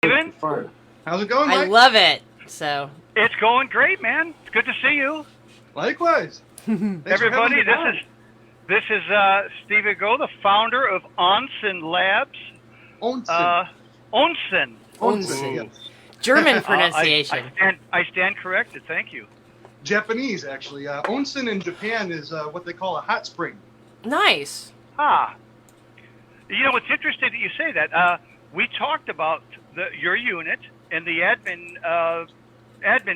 Steven? Fine. How's it going, I Mike? love it. So, It's going great, man. It's good to see you. Likewise. Thanks for Everybody, having me on. this is Steven Go, the founder of ONSEN Labs. ONSEN. ONSEN. Onsen. Yes. German pronunciation. I stand corrected. Thank you. Japanese, actually. Onsen in Japan is what they call a hot spring. Nice. Ah. You know, it's interesting that you say that. We talked about your unit in the admin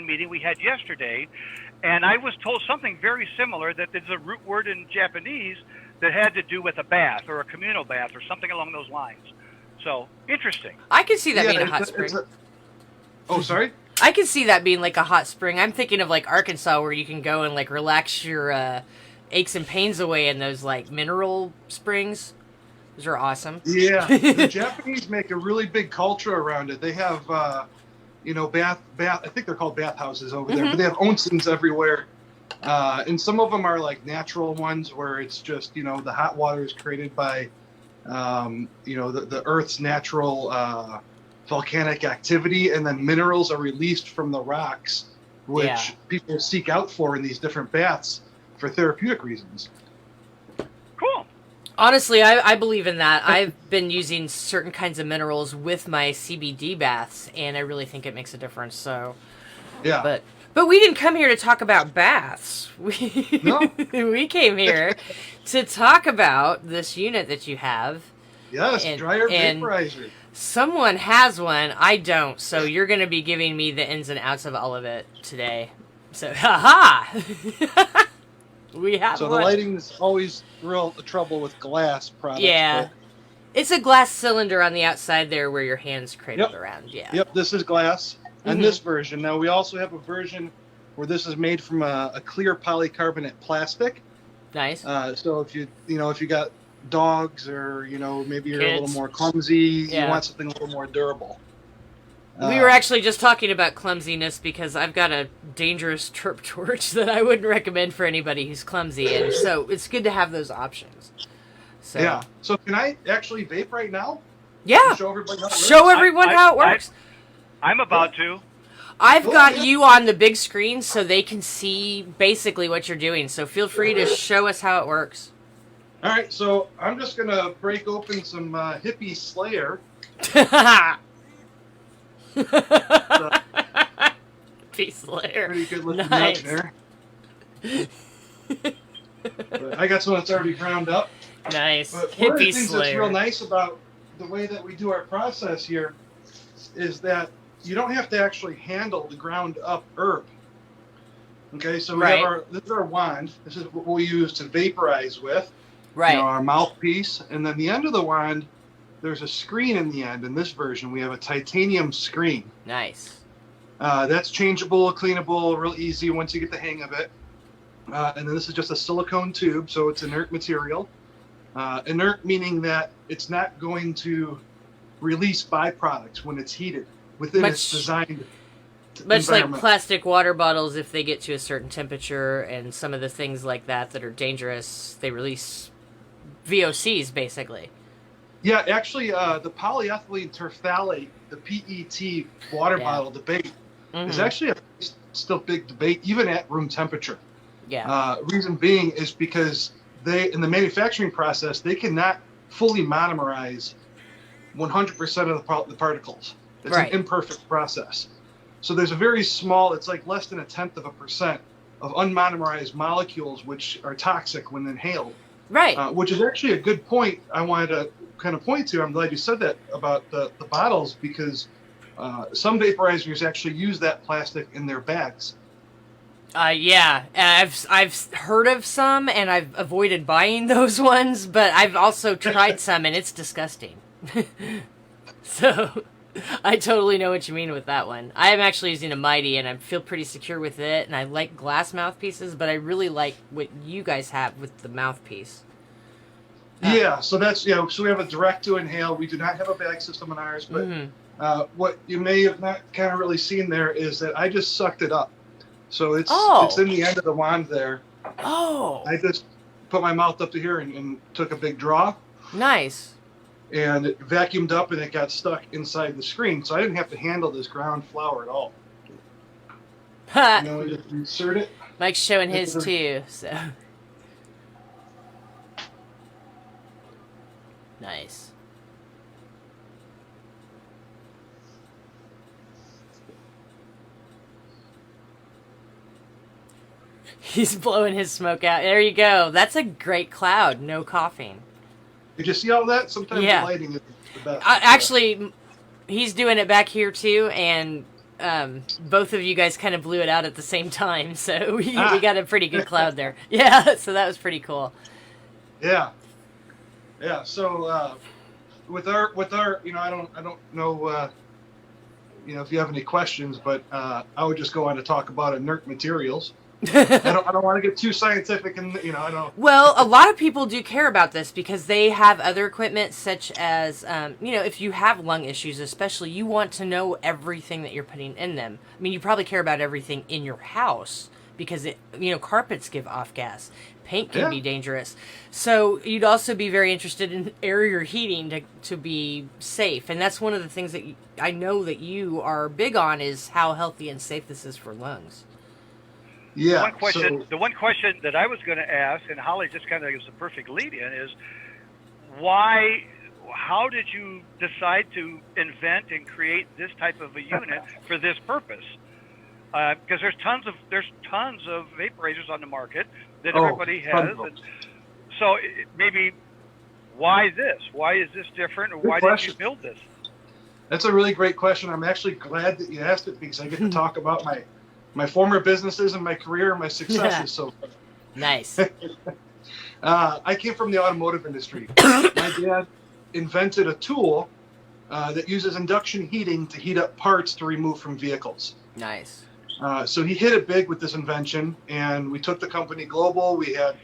meeting we had yesterday, and I was told something very similar, that there's a root word in Japanese that had to do with a bath or a communal bath or something along those lines. So, interesting. I can see that Yeah, being a it's hot spring. Oh, sorry? I can see that being like a hot spring. I'm thinking of like Arkansas, where you can go and like relax your aches and pains away in those like mineral springs. Those are awesome. Yeah. The Japanese make a really big culture around it. They have, bath. I think they're called bathhouses over there, but they have onsens everywhere. And some of them are like natural ones where it's just, the hot water is created by, the Earth's natural volcanic activity, and then minerals are released from the rocks, which people seek out for in these different baths for therapeutic reasons. Cool. Honestly, I believe in that. I've been using certain kinds of minerals with my CBD baths, and I really think it makes a difference. So, Yeah. But we didn't come here to talk about baths. No. We came here to talk about this unit that you have. Yes, dryer vaporizer. Someone has one. I don't. So you're going to be giving me the ins and outs of all of it today. So, haha! We have So one. the lighting is always real trouble with glass products. Yeah. It's a glass cylinder on the outside there where your hand's cradled Yep. around. Yeah. Yep, this is glass. And this version. Now, we also have a version where this is made from a clear polycarbonate plastic. Nice. So if you got dogs, or maybe you're a little Kids. more clumsy, Yeah. you want something a little more durable. We were actually just talking about clumsiness because I've got a dangerous trip torch that I wouldn't recommend for anybody who's clumsy, and so it's good to have those options. So Yeah. So can I actually vape right now? yeah. Show everybody how it works? Show everyone how it works. I'm about to. I've Cool, got yeah. you on the big screen so they can see basically what you're doing. So feel free to show us how it works. All right, so I'm just going to break open some hippie Slayer. Peace layer. Pretty good looking Nice. nut there. But I got some that's already ground up. Nice. But one of the Hippie things that's real slayer. nice about the way that we do our process here is that you don't have to actually handle the ground up herb. Okay, so we Right. this is our wand. This is what we use to vaporize with. Right. Our mouthpiece, and then the end of the wand, there's a screen in the end. In this version, we have a titanium screen. Nice. That's changeable, cleanable, real easy once you get the hang of it. And then this is just a silicone tube, so it's inert material. Inert meaning that it's not going to release byproducts when it's heated within its designed Much like environment. plastic water bottles, if they get to a certain temperature, and some of the things like that are dangerous, they release VOCs, basically. Yeah, actually, the polyethylene terephthalate, the PET water bottle debate is actually still big debate, even at room temperature. Yeah. Reason being is because in the manufacturing process, they cannot fully monomerize 100% of the particles. It's Right. an imperfect process. So there's a very small, it's like less than 0.1% of unmonomerized molecules which are toxic when inhaled. Right. Which is actually a good point I wanted to kind of point to. I'm glad you said that about the bottles, because some vaporizers actually use that plastic in their bags. Yeah, I've heard of some, and I've avoided buying those ones, but I've also tried some, and it's disgusting. So, I totally know what you mean with that one. I am actually using a Mighty, and I feel pretty secure with it, and I like glass mouthpieces, but I really like what you guys have with the mouthpiece. Yeah, so that's, so we have a direct to inhale. We do not have a bag system in ours, but what you may have not kind of really seen there is that I just sucked it up. So it's in the end of the wand there. Oh. I just put my mouth up to here and took a big draw. Nice. and it vacuumed up and it got stuck inside the screen. So I didn't have to handle this ground flower at all. And then we just insert it. Mike's showing his too, so. Nice. He's blowing his smoke out. There you go. That's a great cloud. No coughing. Did you see all that? Sometimes Yeah. the lighting is the best. Actually, he's doing it back here too, and both of you guys kind of blew it out at the same time, so we got a pretty good cloud there. Yeah, so that was pretty cool. Yeah. So with our, I don't know, if you have any questions, but I would just go on to talk about inert materials. I don't want to get too scientific, and I don't. Well, a lot of people do care about this because they have other equipment, such as, if you have lung issues, especially, you want to know everything that you're putting in them. I mean, you probably care about everything in your house because carpets give off gas, paint can be dangerous. So you'd also be very interested in area heating to be safe, and that's one of the things that I know that you are big on is how healthy and safe this is for lungs. Yeah. The one question that I was going to ask, and Holly just kind of gives a perfect lead-in, is how did you decide to invent and create this type of a unit for this purpose? Because there's tons of vaporizers on the market that everybody has, and so maybe why this? Why is this different, or why did you build this? That's a really great question. I'm actually glad that you asked it because I get to talk about my former businesses and my career and my successes so far. Nice. I came from the automotive industry. My dad invented a tool that uses induction heating to heat up parts to remove from vehicles. Nice. So he hit it big with this invention, and we took the company global. We had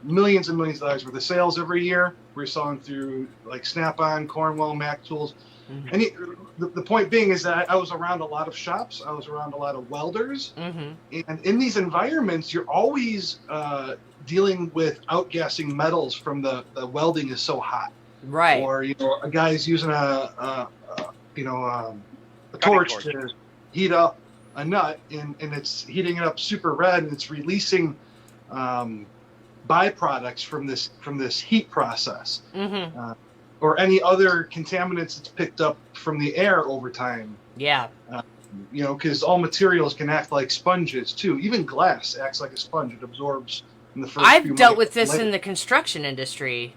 millions and millions of dollars worth of sales every year. We're selling through like Snap-on, Cornwell, Mac Tools. Mm-hmm. And the point being is that I was around a lot of shops. I was around a lot of welders. Mm-hmm. And in these environments, you're always dealing with outgassing metals from the welding is so hot. Right. Or, a guy's using a torch to heat up a nut, and it's heating it up super red, and it's releasing byproducts from this heat process. Mm-hmm. Or any other contaminants that's picked up from the air over time. Yeah. Because all materials can act like sponges too. Even glass acts like a sponge. It absorbs in the first few I've dealt with this later. in the construction industry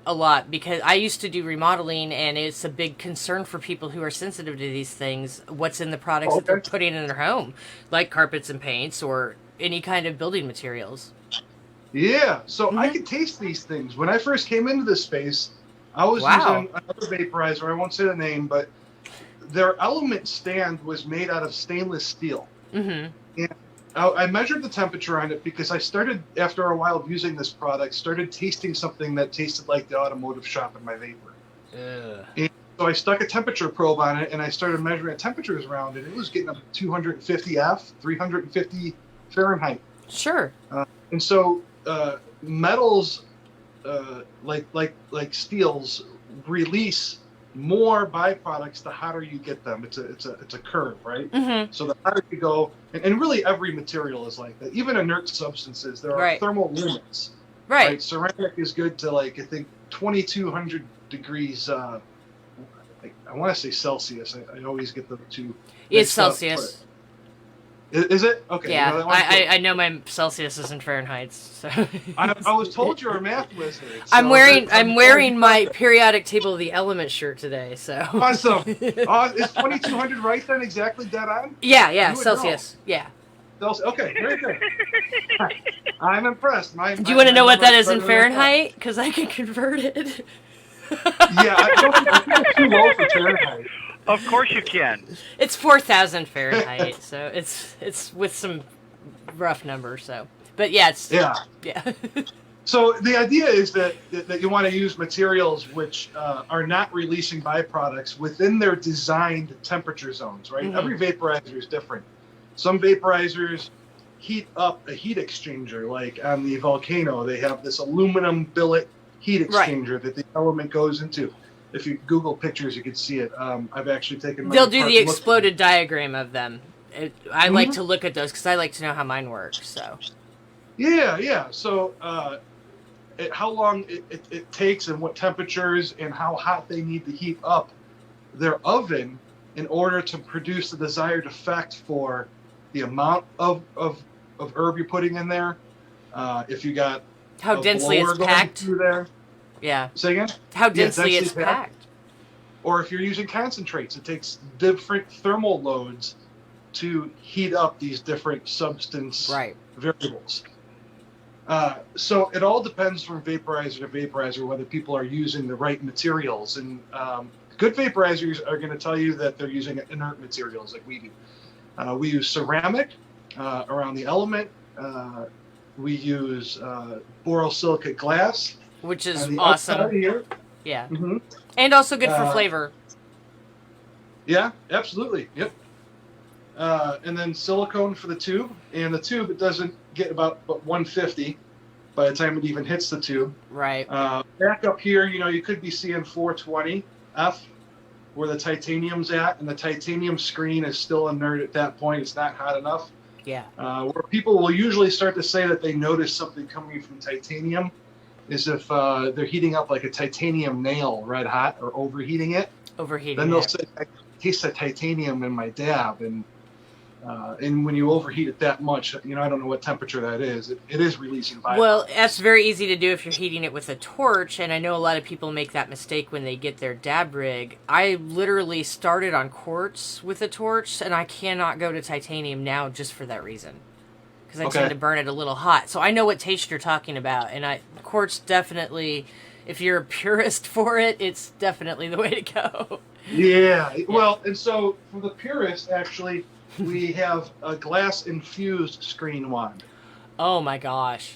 a lot because I used to do remodeling, and it's a big concern for people who are sensitive to these things, what's in the products that they're putting in their home, like carpets and paints or any kind of building materials. Yeah. So I could taste these things. When I first came into this space, I was using another vaporizer. I won't say the name, but their element stand was made out of stainless steel. Mm-hmm. And I measured the temperature on it because I started, after a while of using this product, started tasting something that tasted like the automotive shop in my vapor. And so I stuck a temperature probe on it, and I started measuring temperatures around it. It was getting up to 250 F, 350 Fahrenheit. Sure. And so metals... like steels release more byproducts the hotter you get them. It's a curve, right? Mm-hmm. So the hotter you go, and really every material is like that. Even inert substances, there are thermal limits. Right. Ceramic is good to I think 2,200 degrees. I want to say Celsius. I always get the two. It's Celsius. Is it? Okay. Yeah, I know my Celsius is in Fahrenheit. So I was told you're a math wizard. So I'm wearing my periodic table of the elements shirt today. So awesome. Is 2,200 right then? Exactly dead on? Yeah, Celsius. Know. Yeah. Celsius. Okay, very good. I'm impressed. Do you want to know what that is in Fahrenheit? Because I can convert it. I think it's too low for Fahrenheit. Of course you can. It's 4,000 Fahrenheit, so it's with some rough numbers. So, but yeah. So the idea is that you want to use materials which are not releasing byproducts within their designed temperature zones, right? Mm-hmm. Every vaporizer is different. Some vaporizers heat up a heat exchanger, like on the Volcano. They have this aluminum billet heat Right. exchanger that the element goes into. If you Google pictures, you can see it. I've actually taken. They'll do the exploded diagram of them. I like Mhm. to look at those because I like to know how mine works. So Yeah. So how long it takes and what temperatures and how hot they need to heat up their oven in order to produce the desired effect for the amount of herb you're putting in there. If you got how a densely blower it's going packed. through there. Yeah. Say again? How Yeah, densely it's packed. Or if you're using concentrates, it takes different thermal loads to heat up these different substance Right. variables. So it all depends from vaporizer to vaporizer whether people are using the right materials. And good vaporizers are going to tell you that they're using inert materials like we do. We use ceramic around the element. We use borosilicate glass. Which is on the awesome. outside here. Yeah. Mm-hmm. And also good for flavor. Yeah, absolutely. Yep. And then silicone for the tube. And the tube, it doesn't get about 150 by the time it even hits the tube. Right. Back up here, you could be seeing 420 F where the titanium's at. And the titanium screen is still inert at that point. It's not hot enough. Yeah. Where people will usually start to say that they notice something coming from titanium is if they're heating up like a titanium nail red hot or overheating it. Overheating Then they'll it. say, I taste the titanium in my dab. And when you overheat it that much, I don't know what temperature that is. It is releasing byproducts. Well, that's very easy to do if you're heating it with a torch, and I know a lot of people make that mistake when they get their dab rig. I literally started on quartz with a torch, and I cannot go to titanium now just for that reason. Because I tend to burn it a little hot. So I know what taste you're talking about, and quartz definitely, if you're a purist for it, it's definitely the way to go. Yeah. Well, and so for the purist, actually, we have a glass-infused screen wand. Oh my gosh.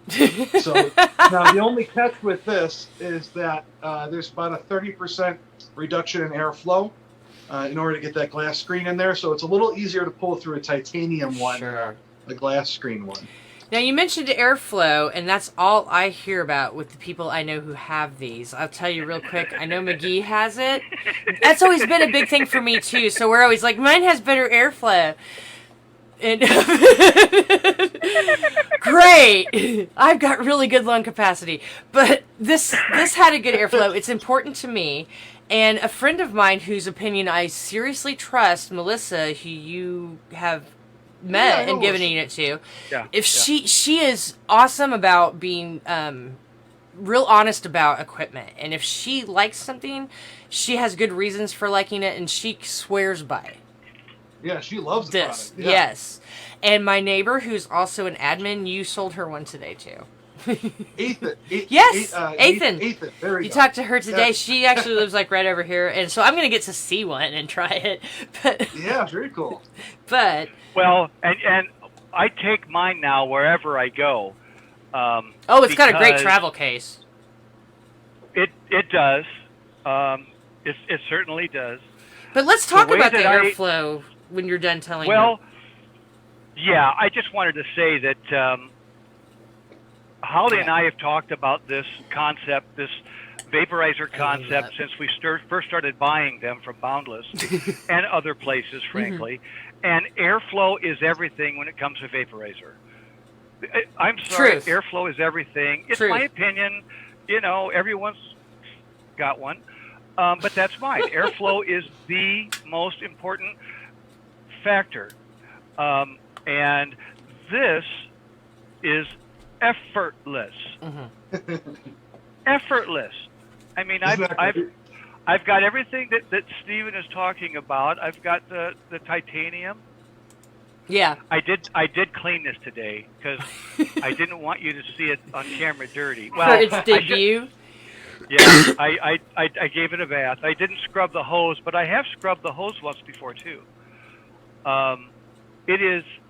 So now the only catch with this is that there's about a 30% reduction in airflow in order to get that glass screen in there. So it's a little easier to pull through a titanium one than a glass screen one. Now, you mentioned airflow, and that's all I hear about with the people I know who have these. I'll tell you real quick. I know McGee has it. That's always been a big thing for me, too. So we're always like, mine has better airflow. And great! I've got really good lung capacity. But this had a good airflow. It's important to me. And a friend of mine whose opinion I seriously trust, Melissa, who you have met and given a unit to. She is awesome about being real honest about equipment, and if she likes something, she has good reasons for liking it, and she swears by it. Yeah, she loves the product. Yeah. Yes. And my neighbor, who's also an admin, you sold her one today too. Ethan. Yes, Ethan. Ethan. There we you go. talked to her today. Yeah. She actually lives like right over here, and so I'm gonna get to see one and try it. But yeah, very cool. But well, and I take mine now wherever I go. It's got a great travel case. It does. It certainly does. But let's talk about the airflow when you're done telling me. Well, yeah, I just wanted to say that Holly and I have talked about this concept, this vaporizer concept, since we first started buying them from Boundless and other places, frankly. And airflow is everything when it comes to vaporizer. I'm sorry, airflow is everything. It's my opinion. Everyone's got one. But that's mine. Airflow is the most important factor. And this is effortless. Effortless. I mean, I've got everything that Steven is talking about. I've got the titanium. Yeah. I did clean this today because I didn't want you to see it on camera dirty. Well, for its debut. Yeah, I gave it a bath. I didn't scrub the hose, but I have scrubbed the hose once before too. It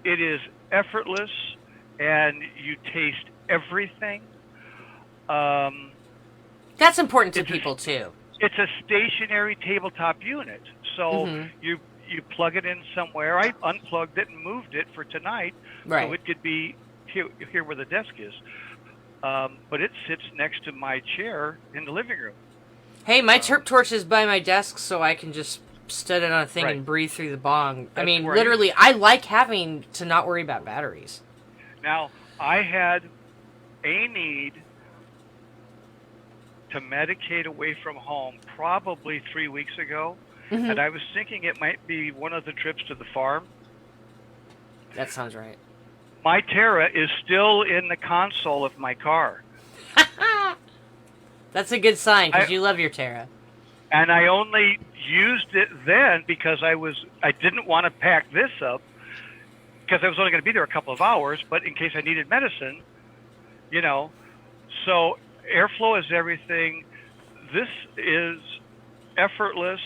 is effortless, and you taste everything. That's important to people too. It's a stationary tabletop unit, so you plug it in somewhere. I unplugged it and moved it for tonight, so it could be here where the desk is. but it sits next to my chair in the living room. Hey, my chirp torch is by my desk, so I can just stud it on a thing Right. and breathe through the bong. I That's mean, where I literally, I like having to not worry about batteries. Now, I had a need to medicate away from home probably 3 weeks ago, Mhm. and I was thinking it might be one of the trips to the farm. That sounds right. My Terra is still in the console of my car, That's a good sign, because I- you love your Terra. and I only used it then because I didn't want to pack this up because I was only going to be there a couple of hours, but in case I needed medicine, you know. So airflow is everything. This is effortless.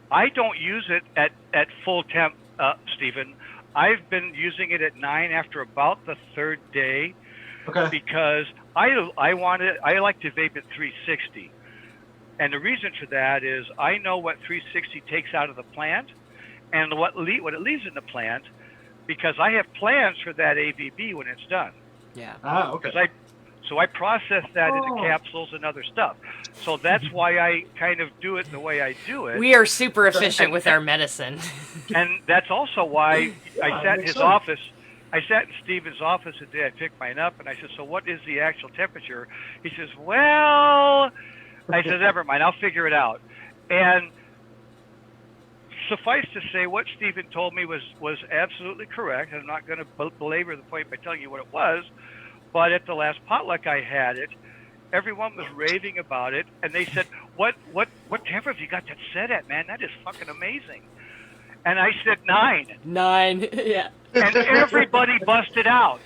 I don't use it at full temp, Stephen. I've been using it at 9 after about the third day Okay. because I like to vape at 360. And the reason for that is I know what 360 takes out of the plant and what it leaves in the plant because I have plans for that AVB when it's done. Yeah. Ah, okay. So I process that into Oh. capsules and other stuff. So that's why I kind of do it the way I do it. We are super efficient with our medicine. And that's also why Yeah, I that sat in makes his sense. office. I sat in Steven's office the day I picked mine up, and I said, "So what is the actual temperature?" He says, "Well," I said, "Never mind, I'll figure it out." And suffice to say, what Steven told me was absolutely correct. I'm not going to belabor the point by telling you what it was, but at the last potluck I had it, everyone was raving about it, and they said, "What temperature have you got that set at, man? That is fucking amazing." And I said 9. 9. Yeah. And everybody busted out.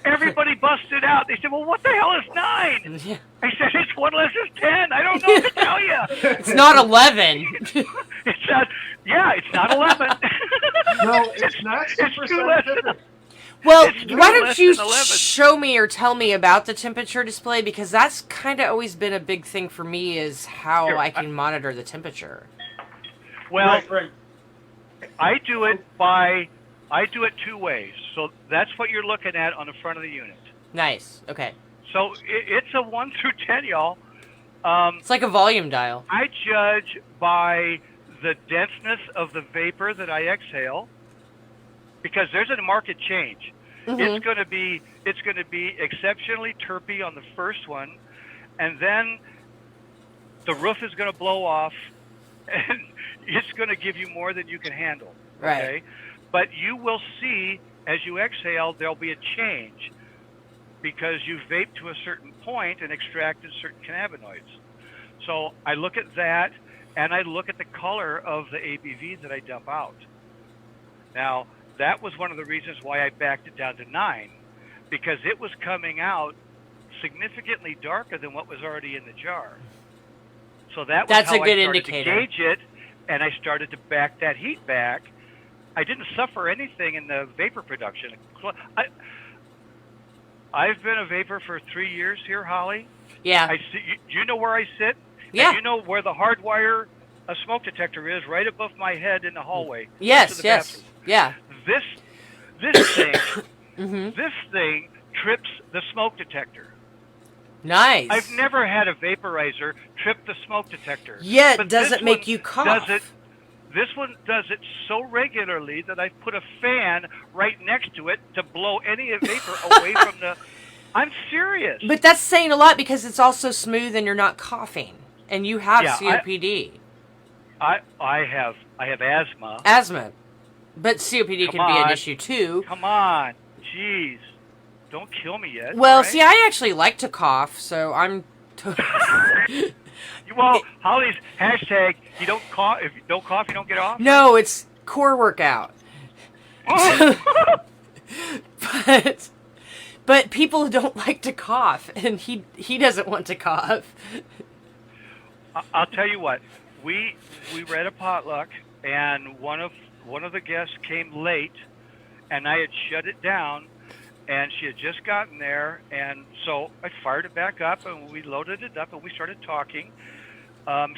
Everybody busted out. They said, "Well, what the hell is 9?" Yeah. I said, "It's 1 less than 10. I don't know what to tell you." It's not 11. It's not. Yeah, it's not 11. No, it's not super It's 2 less than. scientific. Well, It's why don't less you than 11. show me or tell me about the temperature display? Because that's kind of always been a big thing for me is how Here, I can monitor the temperature. Well, Right. I do it 2 ways. So that's what you're looking at on the front of the unit. Nice. Okay. So it's a 1 through 10, y'all. It's like a volume dial. I judge by the denseness of the vapor that I exhale, because there's a market change. Mhm. It's going to be exceptionally terpy on the first one, and then the roof is going to blow off, and it's going to give you more than you can handle. Right. Okay, but you will see as you exhale there'll be a change because you vape to a certain point and extracted certain cannabinoids. So I look at that, and I look at the color of the ABV that I dump out. Now, that was one of the reasons why I backed it down to 9, because it was coming out significantly darker than what was already in the jar. So that's That's how a good I started indicator. to gauge it, and I started to back that heat back. I didn't suffer anything in the vapor production. I've been a vapor for 3 years here, Holly. Yeah. Do you know where I sit? Yeah. And you know where the hardwire smoke detector is, right above my head in the hallway. Yes. next to the Yes. bathroom. Yeah. This thing, Mhm. this thing trips the smoke detector. Nice. I've never had a vaporizer trip the smoke detector. Yet But does this it make one you cough? This one does it so regularly that I put a fan right next to it to blow any vapor away from the. I'm serious. But that's saying a lot because it's also smooth and you're not coughing, and you have Yeah, COPD, I have asthma. asthma, but COPD Come can be an on. issue too. Come on, jeez, don't kill me yet. Well, all right? see, I actually like to cough, so I'm. Well, Holly's hashtag. You don't cough. If you don't cough, you don't get off. No, it's core workout. But people don't like to cough, and he doesn't want to cough. I'll tell you what. We were at a potluck, and one of the guests came late, and I had shut it down, and she had just gotten there, and so I fired it back up, and we loaded it up, and we started talking.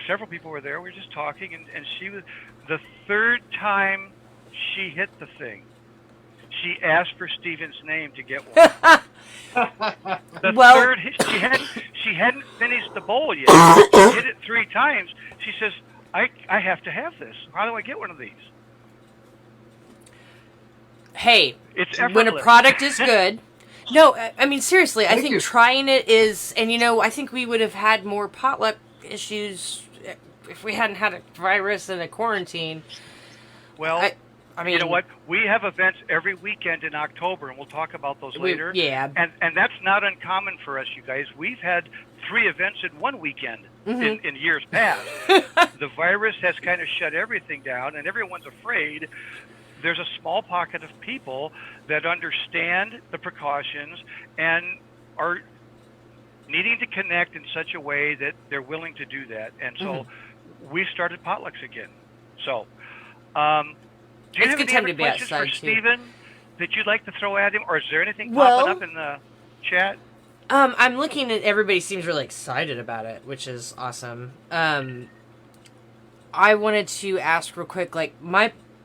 Several people were there. We were just talking, and she was the third time she hit the thing. She asked for Steven's name to get one. The Well- third hit, she hadn't finished the bowl yet. She hit it 3 times. She says, I have to have this. How do I get one of these? Hey, It's when a effortless. product is good. No, I mean, seriously, I Thank think you. trying it is, and I think we would have had more potluck issues if we hadn't had a virus and a quarantine. Well, I mean, you know what? We have events every weekend in October, and we'll talk about those later. Yeah. And that's not uncommon for us, you guys. We've had 3 events in one weekend in years past. The virus has kind of shut everything down, and everyone's afraid. There's a small pocket of people that understand the precautions and are needing to connect in such a way that they're willing to do that. And so we started potlucks again. So, do you It's have good any time other to be questions for outside, too. Stephen that you'd like to throw at him? Or is there anything Well- popping up in the chat? I'm looking at everybody seems really excited about it, which is awesome. I wanted to ask real quick, like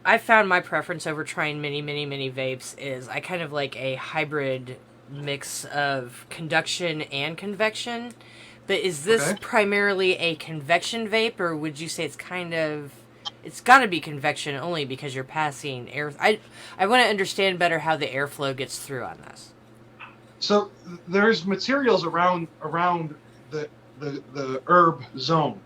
I found my preference over trying mini vapes is I kind of like a hybrid mix of conduction and convection. But is this Okay. primarily a convection vape, or would you say it's got to be convection only because you're passing air? I want to understand better how the airflow gets through on this. So there's materials around the herb zone.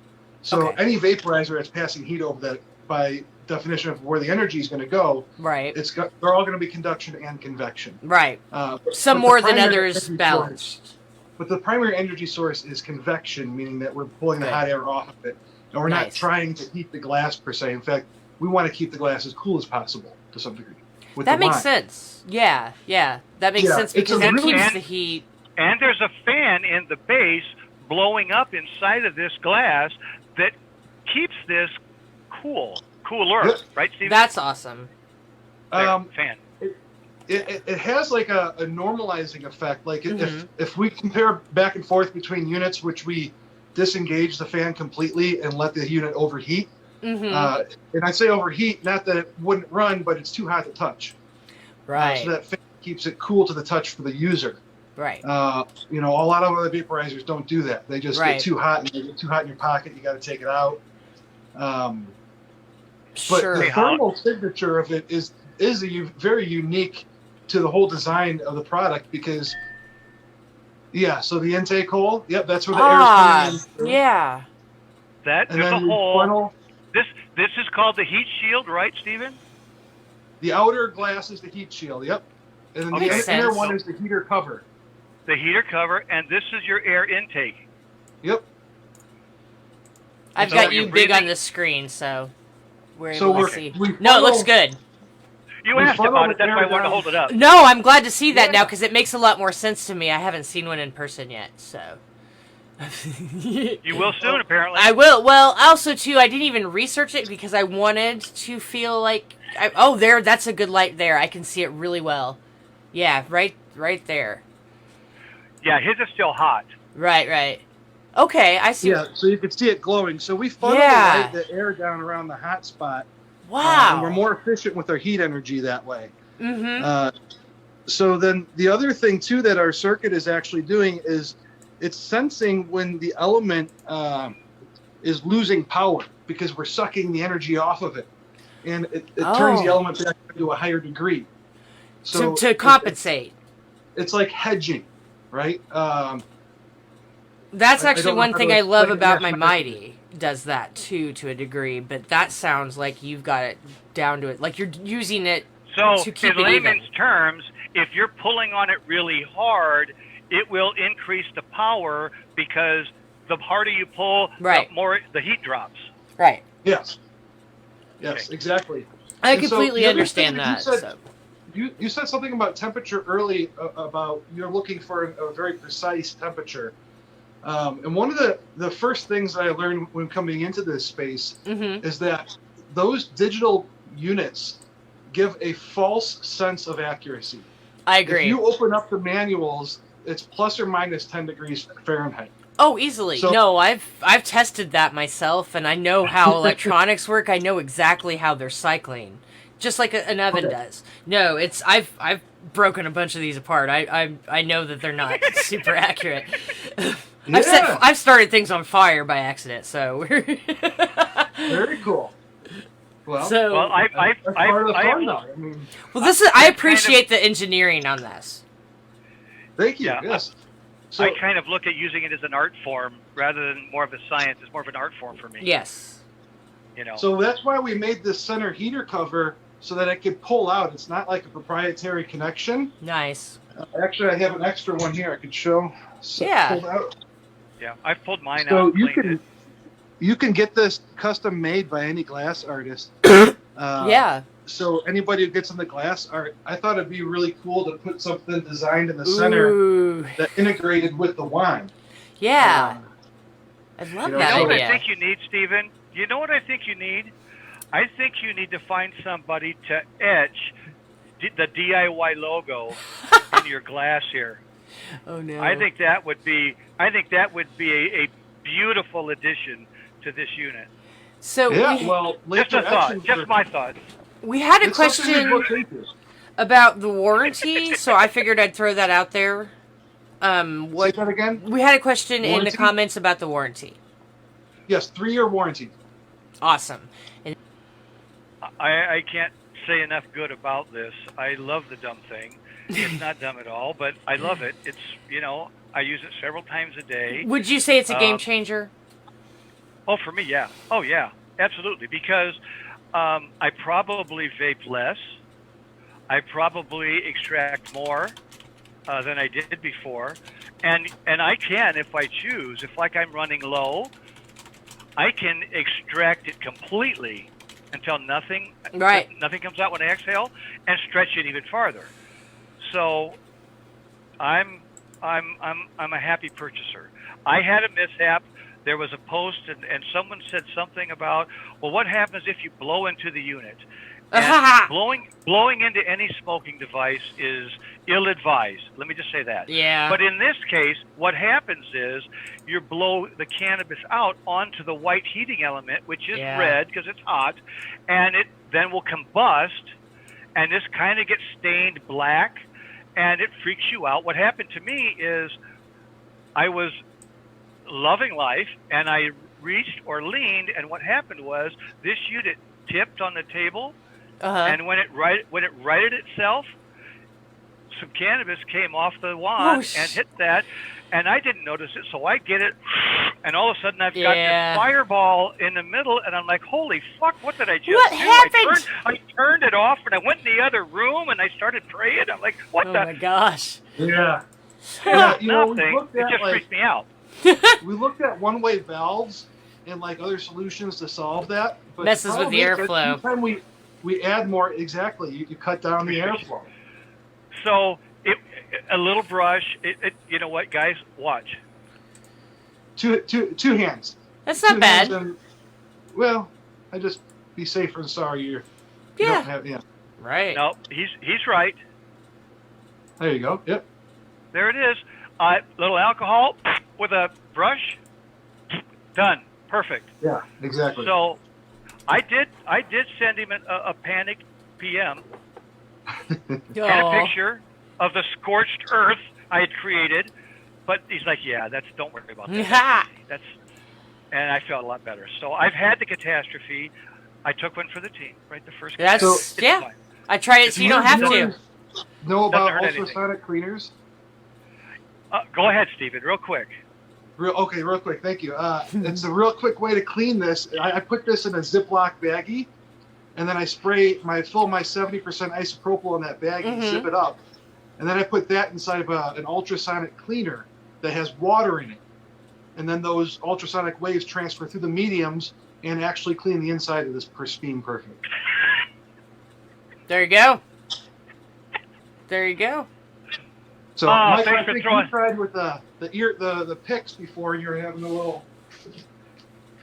So Okay. any vaporizer that's passing heat over that, by definition of where the energy is going to go, Right. they're all going to be conduction and convection. Right. But Some the more than primary others energy balanced. source- but the primary energy source is convection, meaning that we're pulling the Good. hot air off of it, and we're not Nice. trying to heat the glass per se. In fact, we want to keep the glass as cool as possible to some degree. With That the makes wine. sense. Yeah. That makes Yeah, sense it's a because it really- keeps the heat. And there's a fan in the base blowing up inside of this glass that keeps this cooler, Yep. right, Stephen? That's awesome. There, fan. It has like a normalizing effect. Like Mhm. if we compare back and forth between units, which we disengage the fan completely and let the unit overheat. Mm-hmm. And I say overheat, not that it wouldn't run, but it's too hot to touch. Right. So that fan keeps it cool to the touch for the user. Right. A lot of other vaporizers don't do that. They just Right. get too hot, and they get too hot in your pocket. You got to take it out. But Sure. the thermal signature of it is very unique to the whole design of the product because, so the intake hole, that's where the air is coming in. through. Yeah. That And there's a then the hole. funnel, This is called the heat shield, right, Stephen? the outer glass is the heat shield, yep. And then Makes the inner sense. one is the heater cover. The heater cover, and this is your air intake. Yep. I've So got you're you big on breathing- the screen, so we're So able we're- to see. we No, it looks funnel- good. You We asked funnel about the it. That's why I air wanted to down. hold it up. No, I'm glad to see that now Yeah. because it makes a lot more sense to me. I haven't seen one in person yet, so. You will soon, apparently. I will. Well, also too, I didn't even research it because I wanted to feel like. That's a good light there. I can see it really well. Yeah, right there. Yeah, his is still hot. Right. Okay, I see. Yeah, so you can see it glowing. So we funnel Yeah. the air down around the hot spot. Wow. And we're more efficient with our heat energy that way. Mm-hmm. So then the other thing too that our circuit is actually doing is it's sensing when the element is losing power because we're sucking the energy off of it, and it turns the Oh. element back to a higher degree. So to compensate. it's like hedging, right? That's I actually don't know one how thing to I love explain it about my mathematically. Mighty does that too to a degree, but that sounds like you've got it down to it. Like you're using it So, to keep in it layman's even. terms, if you're pulling on it really hard, it will increase the power because the harder you pull, Right. the more the heat drops. Right. Yes, Okay. exactly. I And so completely the other understand thing that you that. said- So. You said something about temperature early, about you're looking for a very precise temperature. And one of the first things that I learned when coming into this space Mm-hmm. is that those digital units give a false sense of accuracy. I If agree. you open up the manuals, it's plus or minus 10 degrees Fahrenheit. Oh, easily. So- No, I've tested that myself, and I know how electronics work. I know exactly how they're cycling, just like an oven Okay. does. No, I've broken a bunch of these apart. I know that they're not super accurate. Yeah. I've started things on fire by accident, so we're Very cool. Well, I've that's part of the fun now. I mean, well, this is. I appreciate the engineering on this. thank you. Yeah. Yes. So, I kind of look at using it as an art form rather than more of a science. It's more of an art form for me. Yes. You know. so that's why we made this center heater cover so that it could pull out. It's not like a proprietary connection. Nice. Actually, I have an extra one here I could show. So Yeah. pulled out. Yeah, I've pulled mine out. So and cleaned you can get this custom made by any glass artist. Yeah. So anybody who gets into glass art, I thought it'd be really cool to put something designed in the center Ooh. that integrated with the wine. Yeah. I love you know, You that know what idea. I think you need, Stephen? You know what I think you need? I think you need to find somebody to etch the DIY logo in your glass here. Oh no. I think that would be a beautiful addition to this unit. So Yeah, well, Just later a thought. actions Just are- my thoughts. we had a it's something we question looked into. about the warranty, so I figured I'd throw that out there. Say that again? We had a question in the Warranty? comments about the warranty. Yes, 3-year warranty. Awesome. And I can't say enough good about this. I love the dumb thing. It's not dumb at all, but I love it. It's, I use it several times a day. would you say it's a game changer? Oh, for me, yeah. Oh, yeah, absolutely. Because I probably vape less. I probably extract more than I did before. And I can, if I choose, if like I'm running low, I can extract it completely until nothing comes out when I exhale, and stretch it even farther. So I'm a happy purchaser. I had a mishap. There was a post, and someone said something about, well, what happens if you blow into the unit? And blowing into any smoking device is ill-advised. Let me just say that. Yeah. But in this case, what happens is you blow the cannabis out onto the white heating element, which is red because it's hot, and it then will combust, and this kind of gets stained black, and it freaks you out. What happened to me is I was loving life, and I reached or leaned, and what happened was this unit tipped on the table. And when it righted itself, some cannabis came off the wand and hit that, and I didn't notice it. So I get it, and all of a sudden I've got this fireball in the middle, and I'm like, "Holy fuck! What did I just do?" What happened? I turned it off, and I went in the other room, and I started praying. I'm like, "What the?" Oh my gosh. Yeah. Nothing. It just freaked me out. We looked at one-way valves and like other solutions to solve that. But Messes with the airflow. Anytime we add more, exactly, you cut down the airflow. So a little brush. You know what, guys? Watch. Two hands. That's not Two bad. hands and, well, I just be safer than sorry. You don't have, Right. No, he's right. There you go. Yep. There it is. Little alcohol with a brush. Done. Perfect. Yeah. Exactly. So, I did send him a panic PM and a picture of the scorched earth I had created, but he's like, "Yeah, don't worry about that." And I felt a lot better. So I've had the catastrophe. I took one for the team, right? The first. Fine. I tried it so you don't have to. Know about Doesn't hurt ultrasonic cleaners? Go ahead, Stephen, real quick. Real quick. Thank you. It's a real quick way to clean this. I put this in a Ziploc baggie, and then I fill my 70% isopropyl in that baggie, zip it up, and then I put that inside of an ultrasonic cleaner that has water in it, and then those ultrasonic waves transfer through the mediums and actually clean the inside of this pristine perfect. There you go. There you go. So, Mike, thanks I for think throwing- you tried with the picks before. You were having a little.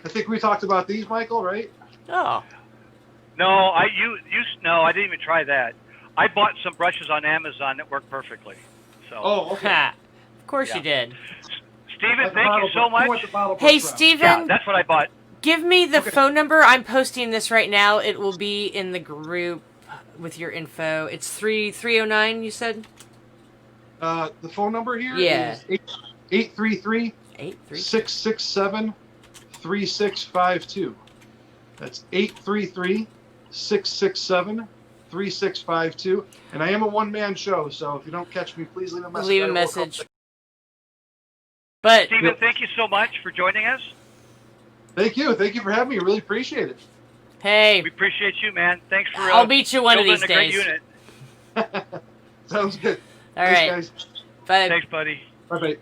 I think we talked about these, Michael, right? Oh. No, I didn't even try that. I bought some brushes on Amazon that work perfectly. So. Oh, okay. Of course you did. Stephen, thank you so much. Hey, Stephen. Yeah, that's what I bought. Give me the phone number. I'm posting this right now. It will be in the group with your info. It's 309. You said. The phone number here Yeah. is 833 833. 667 3652. That's 833 667 3652. And I am a one-man show, so if you don't catch me, please leave a message. Leave a message. But Stephen, thank you so much for joining us. Thank you for having me. Really appreciate it. hey, We appreciate you, man. Thanks for I'll beat you one of building these a great days. unit. Sounds good. All Thanks, right. guys. Bye. Thanks, buddy. Bye-bye.